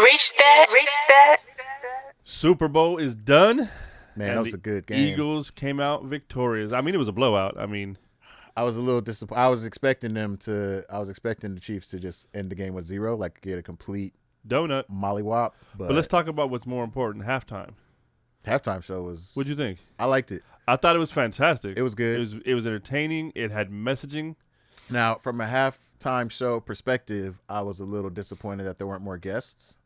reach that? Super Bowl is done. Man, and that was a good game. Eagles came out victorious. I mean, it was a blowout. I mean, I was a little disappointed. I was expecting the Chiefs to just end the game with 0, like get a complete donut. mollywop. But let's talk about what's more important, halftime. Halftime show was. What'd you think? I liked it. I thought it was fantastic. It was good. It was entertaining. It had messaging. Now, from a halftime show perspective, I was a little disappointed that there weren't more guests.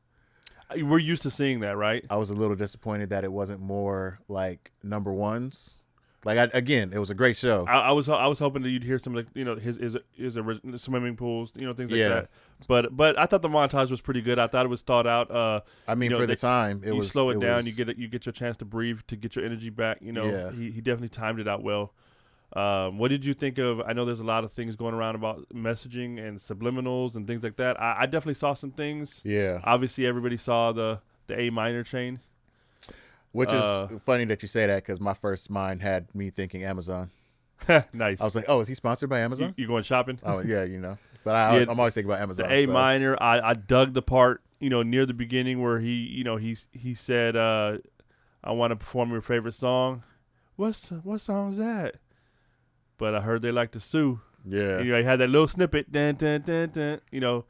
We're used to seeing that, right? I was a little disappointed that it wasn't more like number ones. Like again, it was a great show. I was hoping that you'd hear some, like, you know, his original swimming pools, you know, things like that. But I thought the montage was pretty good. I thought it was thought out. I mean, for the time, it was. You slow it down, you get your chance to breathe, to get your energy back. You know, Yeah. he definitely timed it out well. What did you think of? I know there's a lot of things going around about messaging and subliminals and things like that. I definitely saw some things. Yeah. Obviously, everybody saw the A minor chain. Which is funny that you say that, because my first mind had me thinking Amazon. Nice. I was like, oh, is he sponsored by Amazon? You going shopping? Oh, yeah, you know. But I'm always thinking about Amazon. The A minor, I dug the part, you know, near the beginning where he said, I want to perform your favorite song. What song is that? But I heard they like to sue. Yeah. You know, he had that little snippet. Dun, dun, dun, dun, you know,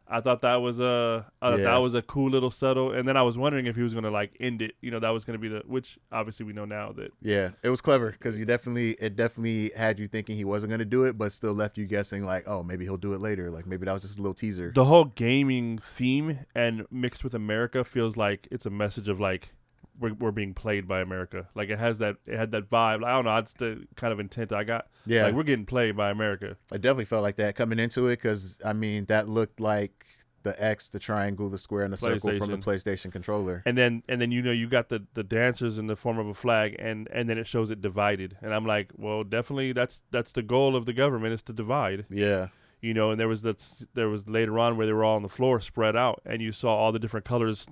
I thought that was that was a cool little subtle. And then I was wondering if he was going to, like, end it. You know, that was going to be which obviously we know now that. Yeah, it was clever, because it definitely had you thinking he wasn't going to do it, but still left you guessing, like, oh, maybe he'll do it later. Like, maybe that was just a little teaser. The whole gaming theme and mixed with America feels like it's a message of, like, we're being played by America. Like, it had that vibe. I don't know. That's the kind of intent I got. Yeah. Like, we're getting played by America. I definitely felt like that coming into it, because, I mean, that looked like the X, the triangle, the square, and the circle from the PlayStation controller. And then you know, you got the dancers in the form of a flag, and then it shows it divided. And I'm like, well, definitely that's the goal of the government, is to divide. Yeah. You know, and there was later on where they were all on the floor spread out, and you saw all the different colors,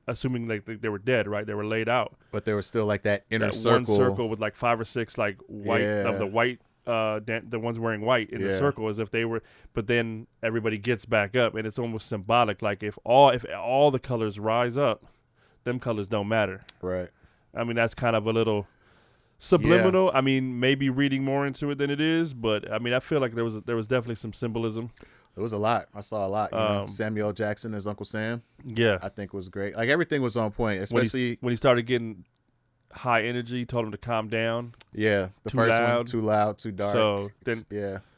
assuming like they were dead, right? They were laid out. But there was still like that inner circle. One circle with like 5 or 6 like white of the white, the ones wearing white in the circle, as if they were. But then everybody gets back up, and it's almost symbolic. Like if all the colors rise up, them colors don't matter. Right. I mean, that's kind of a little subliminal. Yeah. I mean, maybe reading more into it than it is, but I mean, I feel like there was definitely some symbolism. There was a lot. I saw a lot. You know, Samuel L. Jackson as Uncle Sam. Yeah, I think was great. Like, everything was on point, especially when he started getting high energy. Told him to calm down. Yeah, the first one, too loud, too dark. So then,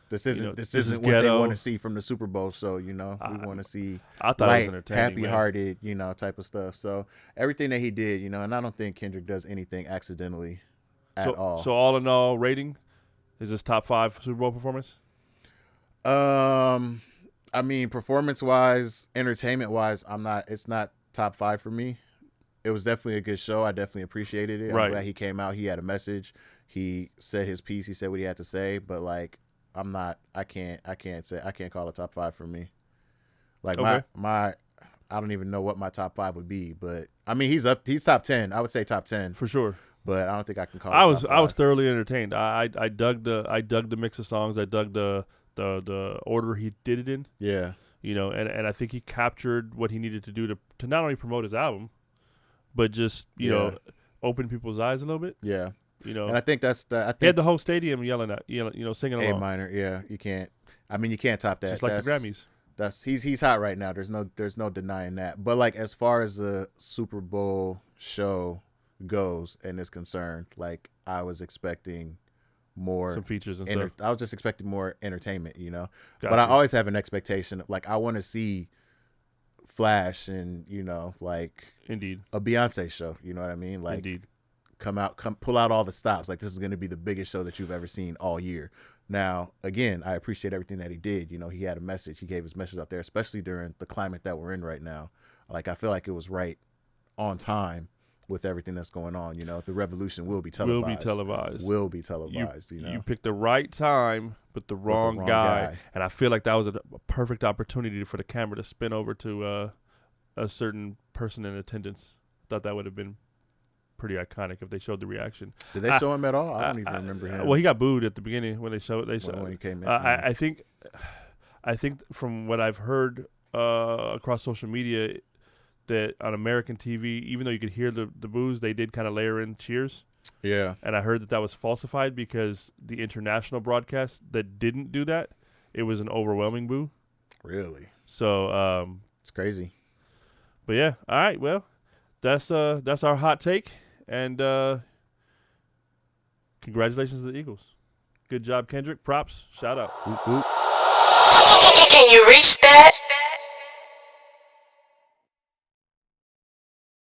this isn't what ghetto. They want to see from the Super Bowl. So, you know, we want to see light, happy-hearted, you know, type of stuff. So everything that he did, you know, and I don't think Kendrick does anything accidentally at all. So all in all, rating, is this top 5 Super Bowl performance? I mean, performance-wise, entertainment-wise, it's not top 5 for me. It was definitely a good show. I definitely appreciated it. Right. I'm glad he came out. He had a message. He said his piece. He said what he had to say. But like, I can't call it top 5 for me. Like, okay. I don't even know what my top 5 would be. But I mean, he's top 10. I would say top 10 for sure. But I don't think I can call it top 5. I was thoroughly entertained. I dug the mix of songs. I dug the order he did it in. Yeah. You know, and I think he captured what he needed to do to not only promote his album, but just, you know, open people's eyes a little bit. Yeah. You know. And I think he had the whole stadium yelling, singing along. A minor, yeah. You can't top that. Just like the Grammys. He's hot right now. There's no denying that. But like, as far as the Super Bowl show goes and is concerned, like, I was expecting more, some features and stuff. I was just expecting more entertainment, you know. Gotcha. But I always have an expectation of, like, I want to see Flash and, you know, like, indeed, a Beyonce show, you know what I mean? Like, indeed, pull out all the stops. Like, this is going to be the biggest show that you've ever seen all year. Now, again, I appreciate everything that he did. You know, he had a message. He gave his message out there, especially during the climate that we're in right now. Like, I feel like it was right on time with everything that's going on. You know, the revolution will be televised. Will be televised. You know, you picked the right time, but the wrong guy. And I feel like that was a perfect opportunity for the camera to spin over to a certain person in attendance. Thought that would have been pretty iconic if they showed the reaction. Did they show him at all? I don't even remember him. Well, he got booed at the beginning when they showed. When he came in. I think from what I've heard across social media, that on American TV, even though you could hear the boos, they did kind of layer in cheers. Yeah. And I heard that was falsified because the international broadcast that didn't do that, it was an overwhelming boo. Really? So it's crazy. But yeah, all right. Well, that's our hot take, and congratulations to the Eagles. Good job, Kendrick. Props. Shout out. Whoop, whoop. Can you reach that?